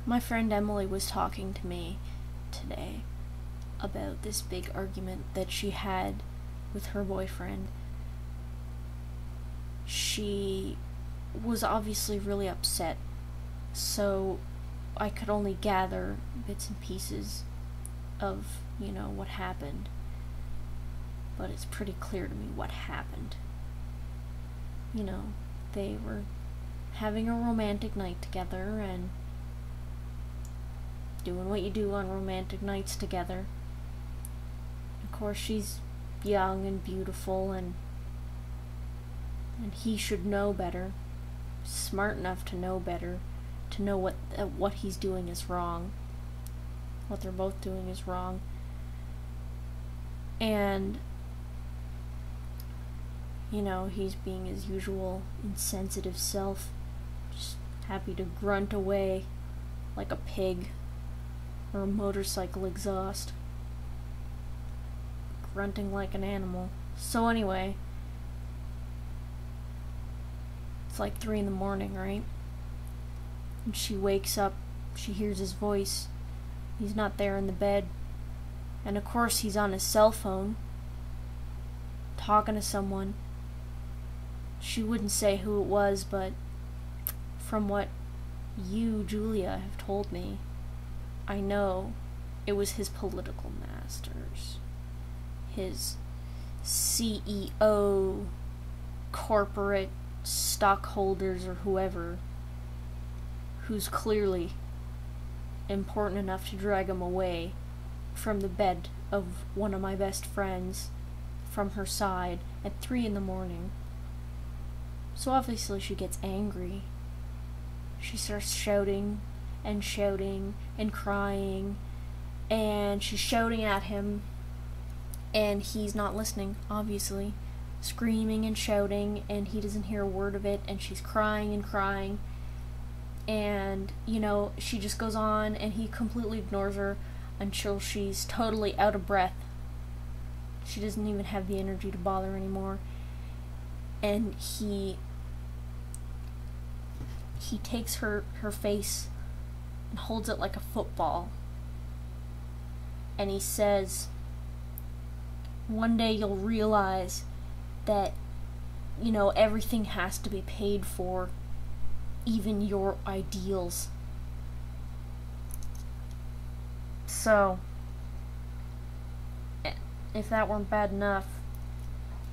My friend Emily was talking to me today about this big argument that she had with her boyfriend. She was obviously really upset, so I could only gather bits and pieces of, what happened. But it's pretty clear to me what happened. They were having a romantic night together and doing what you do on romantic nights together. Of course, she's young and beautiful, and he should know better, smart enough to know better, to know what he's doing is wrong, what they're both doing is wrong. And he's being his usual insensitive self, just happy to grunt away like a pig or a motorcycle exhaust, grunting like an animal. So anyway, it's like 3 in the morning, right? And she wakes up, she hears his voice. He's not there in the bed. And of course he's on his cell phone, talking to someone. She wouldn't say who it was, but from what you, Julia, have told me, I know it was his political masters. His CEO, corporate stockholders, or whoever, who's clearly important enough to drag him away from the bed of one of my best friends from her side at 3 in the morning. So obviously she gets angry. She starts shouting and crying, and she's shouting at him, and he's not listening, obviously. Screaming and shouting, and he doesn't hear a word of it, and she's crying, and she just goes on, and he completely ignores her until she's totally out of breath. She doesn't even have the energy to bother anymore. And he takes her face and holds it like a football. And he says, one day you'll realize that, everything has to be paid for, even your ideals. So, if that weren't bad enough,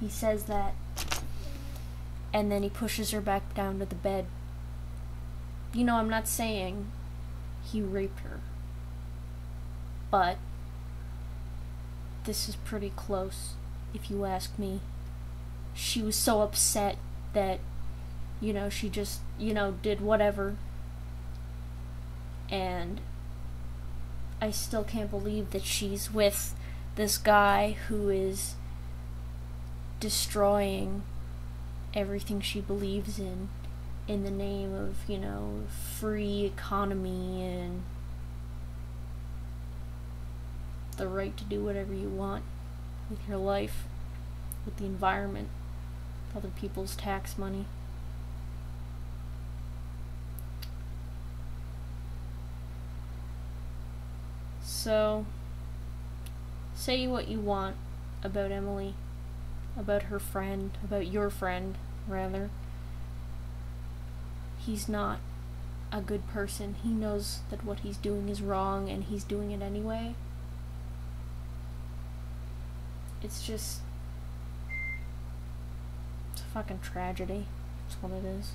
he says that, and then he pushes her back down to the bed. I'm not saying he raped her, but this is pretty close, if you ask me. She was so upset that, she just, did whatever. And I still can't believe that she's with this guy who is destroying everything she believes in the name of, free economy and the right to do whatever you want with your life, with the environment, with other people's tax money. So, say what you want about Emily, about her friend, about your friend, rather. He's not a good person. He knows that what he's doing is wrong, and he's doing it anyway. It's a fucking tragedy. That's what it is.